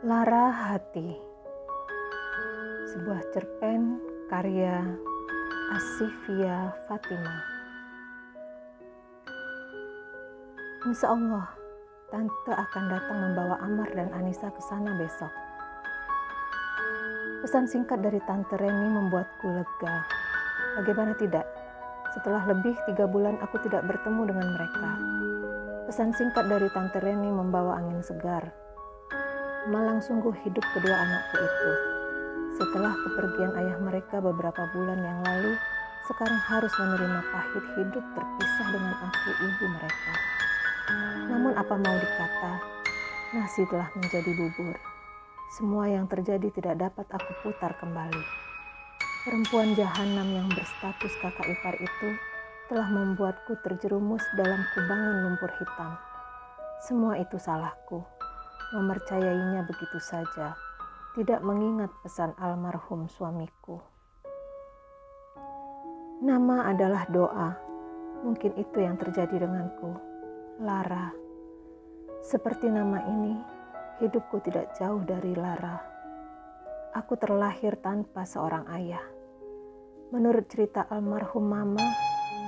Lara Hati, sebuah cerpen karya Asifia Fatimah. Insya Allah, Tante akan datang membawa Amar dan Anissa ke sana besok. Pesan singkat dari Tante Reni membuatku lega. Bagaimana tidak? Setelah lebih 3 bulan aku tidak bertemu dengan mereka. Pesan singkat dari Tante Reni membawa angin segar. Malang sungguh hidup kedua anakku itu. Setelah kepergian ayah mereka beberapa bulan yang lalu, sekarang harus menerima pahit hidup terpisah dengan aku, ibu mereka. Namun apa mau dikata, nasi telah menjadi bubur. Semua yang terjadi tidak dapat aku putar kembali. Perempuan jahanam yang berstatus kakak ipar itu telah membuatku terjerumus dalam kubangan lumpur hitam. Semua itu salahku. Mempercayainya begitu saja, tidak mengingat pesan almarhum suamiku. Nama adalah doa, mungkin itu yang terjadi denganku, Lara. Seperti nama ini, hidupku tidak jauh dari Lara. Aku terlahir tanpa seorang ayah. Menurut cerita almarhum mama,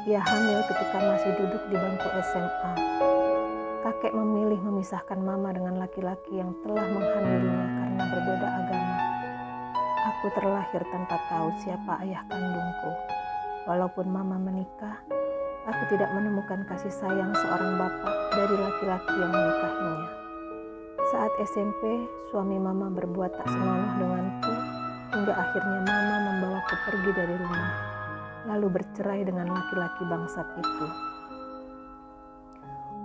ia hamil ketika masih duduk di bangku SMA. Kakek memilih memisahkan mama dengan laki-laki yang telah menghamilinya karena berbeda agama. Aku terlahir tanpa tahu siapa ayah kandungku. Walaupun mama menikah, aku tidak menemukan kasih sayang seorang bapak dari laki-laki yang menikahinya. Saat SMP, suami mama berbuat tak senonoh denganku, hingga akhirnya mama membawaku pergi dari rumah, lalu bercerai dengan laki-laki bangsat itu.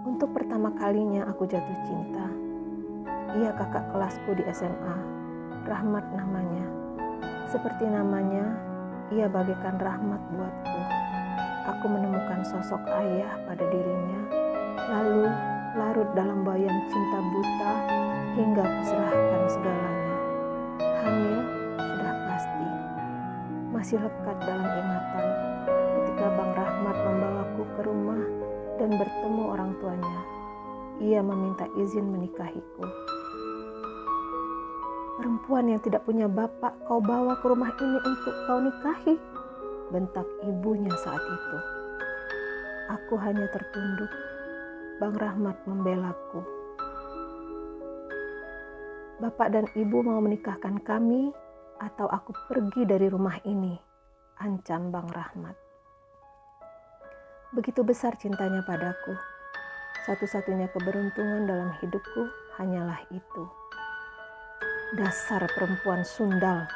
Untuk pertama kalinya aku jatuh cinta. Ia kakak kelasku di SMA, Rahmat namanya. Seperti namanya, ia bagaikan rahmat buatku. Aku menemukan sosok ayah pada dirinya, lalu larut dalam bayang cinta buta hingga kuserahkan segalanya. Hamil sudah pasti. Masih lekat dalam ingatan ketika Bang Rahmat membawaku ke rumah dan bertemu orang tuanya. Ia meminta izin menikahiku. Perempuan yang tidak punya bapak kau bawa ke rumah ini untuk kau nikahi, bentak ibunya saat itu. Aku hanya tertunduk. Bang Rahmat membelaku. Bapak dan ibu mau menikahkan kami atau aku pergi dari rumah ini, ancam Bang Rahmat. Begitu besar cintanya padaku. Satu-satunya keberuntungan dalam hidupku hanyalah itu. Dasar perempuan sundal.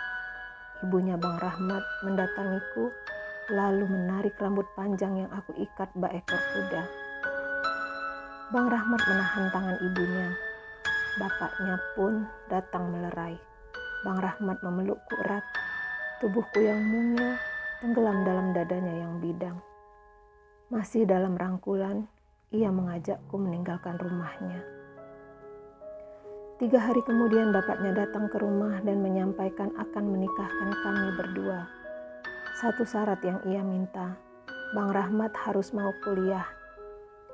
Ibunya Bang Rahmat mendatangiku, lalu menarik rambut panjang yang aku ikat bak ekor kuda. Bang Rahmat menahan tangan ibunya. Bapaknya pun datang melerai. Bang Rahmat memelukku erat. Tubuhku yang mungil tenggelam dalam dadanya yang bidang. Masih dalam rangkulan, ia mengajakku meninggalkan rumahnya. 3 hari kemudian bapaknya datang ke rumah dan menyampaikan akan menikahkan kami berdua. Satu syarat yang ia minta, Bang Rahmat harus mau kuliah.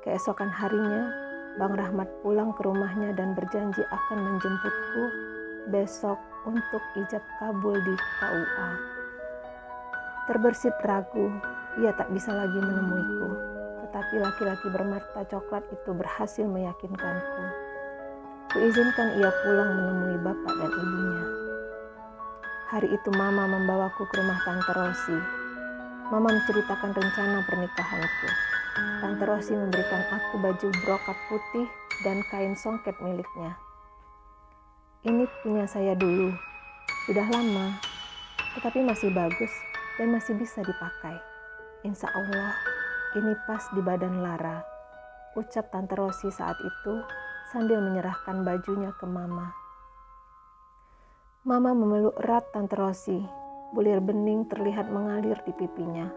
Keesokan harinya, Bang Rahmat pulang ke rumahnya dan berjanji akan menjemputku besok untuk ijab kabul di KUA. Terbersit ragu, ia tak bisa lagi menemuiku, tetapi laki-laki bermata coklat itu berhasil meyakinkanku. Kuizinkan ia pulang menemui bapak dan ibunya. Hari itu mama membawaku ke rumah Tante Rosi. Mama menceritakan rencana pernikahanku. Tante Rosi memberikan aku baju brokat putih dan kain songket miliknya. Ini punya saya dulu, sudah lama, tetapi masih bagus dan masih bisa dipakai. Insya Allah, ini pas di badan Lara, ucap Tante Rosi saat itu sambil menyerahkan bajunya ke Mama. Mama memeluk erat Tante Rosi, bulir bening terlihat mengalir di pipinya.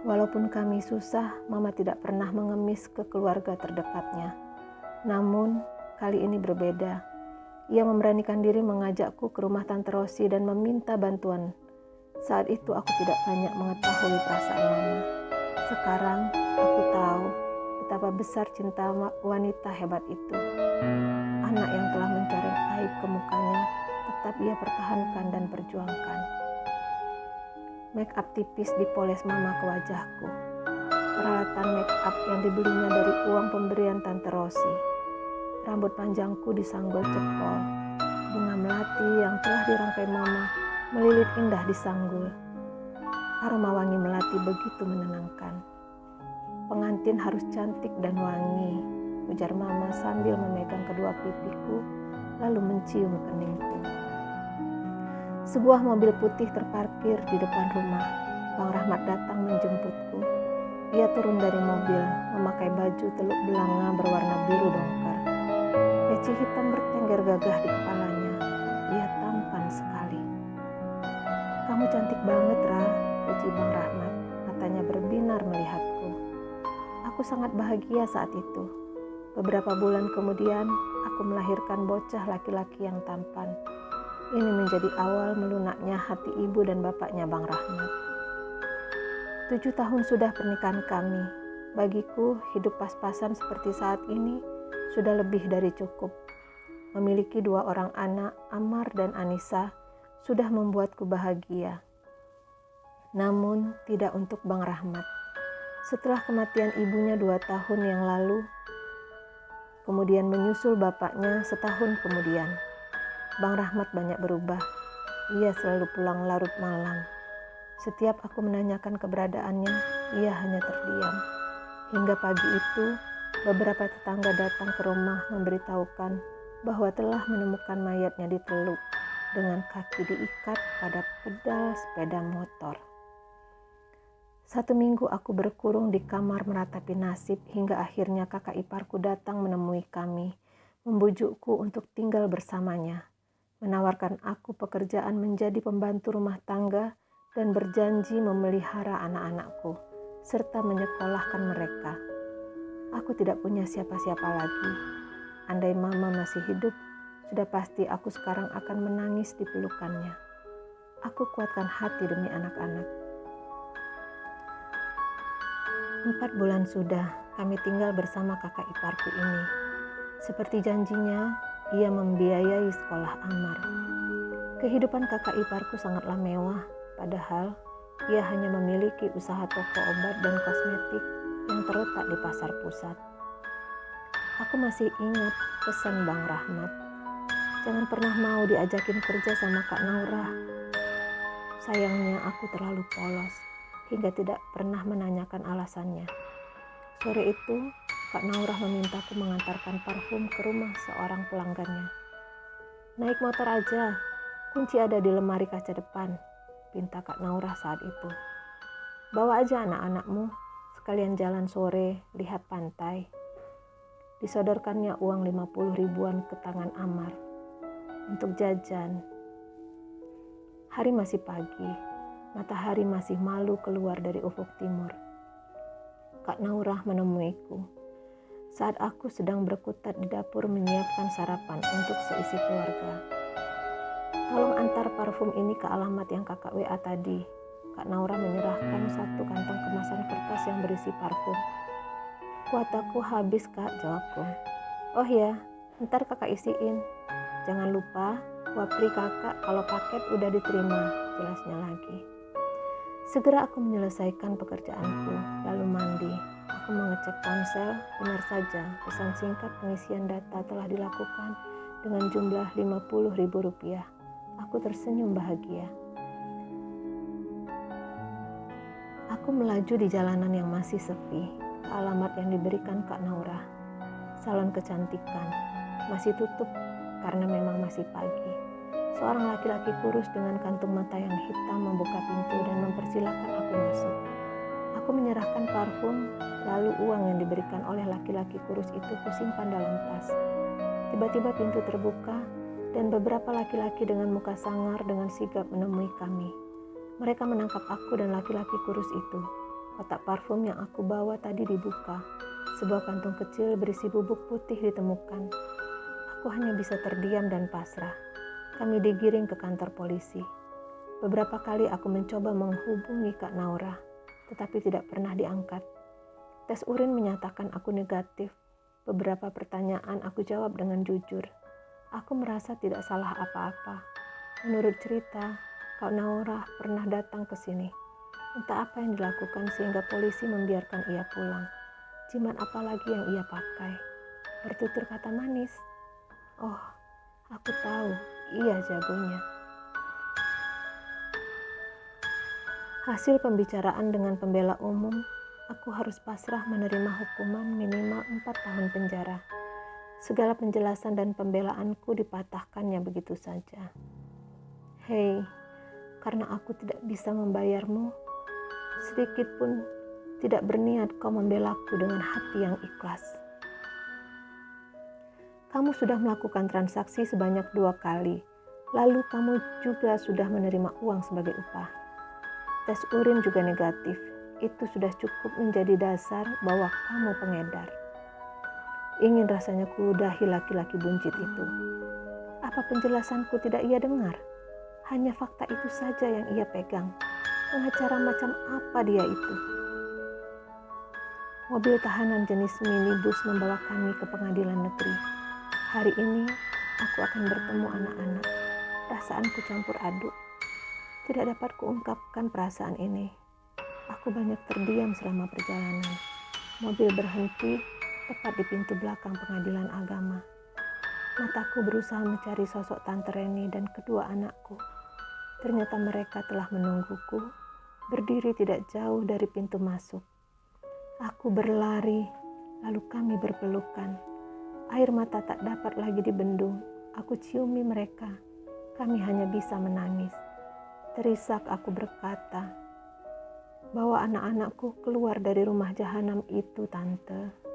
Walaupun kami susah, Mama tidak pernah mengemis ke keluarga terdekatnya. Namun, kali ini berbeda. Ia memberanikan diri mengajakku ke rumah Tante Rosi dan meminta bantuan. Saat itu aku tidak banyak mengetahui perasaan Mama. Sekarang aku tahu betapa besar cinta wanita hebat itu. Anak yang telah mencoreng aib ke mukanya tetap ia pertahankan dan perjuangkan. Make up tipis dipoles mama ke wajahku. Peralatan make up yang dibelinya dari uang pemberian Tante Rosi. Rambut panjangku disanggul cepol. Bunga melati yang telah dirangkai mama melilit indah di sanggul. Aroma wangi melati begitu menenangkan. Pengantin harus cantik dan wangi, ujar mama sambil memegang kedua pipiku lalu mencium keningku. Sebuah mobil putih terparkir di depan rumah. Bang Rahmat datang menjemputku. Ia turun dari mobil, memakai baju teluk belanga berwarna biru dongker. Peci hitam bertengger gagah di kepalanya. Ia tampan sekali. Kamu cantik banget, Ra, puji Bang Rahmat. Matanya berbinar melihatku. Aku sangat bahagia saat itu. Beberapa bulan kemudian, aku melahirkan bocah laki-laki yang tampan. Ini menjadi awal melunaknya hati ibu dan bapaknya Bang Rahmat. 7 tahun sudah pernikahan kami. Bagiku, hidup pas-pasan seperti saat ini sudah lebih dari cukup. Memiliki 2 orang anak, Amar dan Anissa, sudah membuatku bahagia. Namun, tidak untuk Bang Rahmat. Setelah kematian ibunya 2 tahun yang lalu, kemudian menyusul bapaknya setahun kemudian. Bang Rahmat banyak berubah. Ia selalu pulang larut malam. Setiap aku menanyakan keberadaannya, ia hanya terdiam. Hingga pagi itu, beberapa tetangga datang ke rumah memberitahukan bahwa telah menemukan mayatnya di teluk dengan kaki diikat pada pedal sepeda motor. 1 minggu aku berkurung di kamar meratapi nasib hingga akhirnya kakak iparku datang menemui kami, membujukku untuk tinggal bersamanya. Menawarkan aku pekerjaan menjadi pembantu rumah tangga dan berjanji memelihara anak-anakku, serta menyekolahkan mereka. Aku tidak punya siapa-siapa lagi. Andai mama masih hidup, sudah pasti aku sekarang akan menangis di pelukannya. Aku kuatkan hati demi anak-anak. 4 bulan sudah kami tinggal bersama kakak iparku ini. Seperti janjinya, ia membiayai sekolah Amar. Kehidupan kakak iparku sangatlah mewah, padahal ia hanya memiliki usaha toko obat dan kosmetik yang terletak di pasar pusat. Aku masih ingat pesan Bang Rahmat. Jangan pernah mau diajakin kerja sama Kak Naurah. Sayangnya aku terlalu polos hingga tidak pernah menanyakan alasannya. Sore itu, Kak Naurah memintaku mengantarkan parfum ke rumah seorang pelanggannya. Naik motor aja, kunci ada di lemari kaca depan, pinta Kak Naurah saat itu. Bawa aja anak-anakmu, sekalian jalan sore, lihat pantai. Disodorkannya uang 50 ribuan ke tangan Amar untuk jajan. Hari masih pagi, matahari masih malu keluar dari ufuk timur. Kak Naurah menemuiku saat aku sedang berkutat di dapur menyiapkan sarapan untuk seisi keluarga. Tolong antar parfum ini ke alamat yang kakak WA tadi. Kak Naurah menyerahkan 1 kantong kemasan kertas yang berisi parfum. Kuataku habis, Kak, jawabku. Oh ya, ntar kakak isiin. Jangan lupa wapri kakak kalau paket udah diterima, jelasnya lagi. Segera aku menyelesaikan pekerjaanku, lalu mandi. Aku mengecek ponsel, benar saja pesan singkat pengisian data telah dilakukan dengan jumlah Rp50.000. Aku tersenyum bahagia. Aku melaju di jalanan yang masih sepi, ke alamat yang diberikan Kak Naurah. Salon kecantikan, masih tutup karena memang masih pagi. Seorang laki-laki kurus dengan kantung mata yang hitam membuka pintu dan mempersilahkan aku masuk. Aku menyerahkan parfum, lalu uang yang diberikan oleh laki-laki kurus itu kusimpan dalam tas. Tiba-tiba pintu terbuka dan beberapa laki-laki dengan muka sangar dengan sigap menemui kami. Mereka menangkap aku dan laki-laki kurus itu. Kotak parfum yang aku bawa tadi dibuka. Sebuah kantung kecil berisi bubuk putih ditemukan. Aku hanya bisa terdiam dan pasrah. Kami digiring ke kantor polisi. Beberapa kali aku mencoba menghubungi Kak Naurah, tetapi tidak pernah diangkat. Tes urin menyatakan aku negatif. Beberapa pertanyaan aku jawab dengan jujur. Aku merasa tidak salah apa-apa. Menurut cerita, Kak Naura pernah datang ke sini. Entah apa yang dilakukan sehingga polisi membiarkan ia pulang. Jimat apa lagi yang ia pakai? Bertutur kata manis. Oh, aku tahu, ia jagonya. Hasil pembicaraan dengan pembela umum, aku harus pasrah menerima hukuman minimal 4 tahun penjara. Segala penjelasan dan pembelaanku dipatahkannya begitu saja. Hei, karena aku tidak bisa membayarmu, sedikit pun tidak berniat kau membelaku dengan hati yang ikhlas. Kamu sudah melakukan transaksi sebanyak 2 kali, lalu kamu juga sudah menerima uang sebagai upah. Tes urin juga negatif, itu sudah cukup menjadi dasar bahwa kamu pengedar. Ingin rasanya kuludahi laki-laki buncit itu. Apa penjelasanku tidak ia dengar? Hanya fakta itu saja yang ia pegang. Pengacara macam apa dia itu? Mobil tahanan jenis minibus membawa kami ke pengadilan negeri. Hari ini aku akan bertemu anak-anak. Perasaanku campur aduk. Tidak dapat kuungkapkan perasaan ini. Aku banyak terdiam selama perjalanan. Mobil berhenti tepat di pintu belakang pengadilan agama. Mataku berusaha mencari sosok Tante Reni dan kedua anakku. Ternyata mereka telah menungguku, berdiri tidak jauh dari pintu masuk. Aku berlari, lalu kami berpelukan. Air mata tak dapat lagi dibendung. Aku ciumi mereka. Kami hanya bisa menangis. Terisak aku berkata, bawa anak-anakku keluar dari rumah jahanam itu, Tante.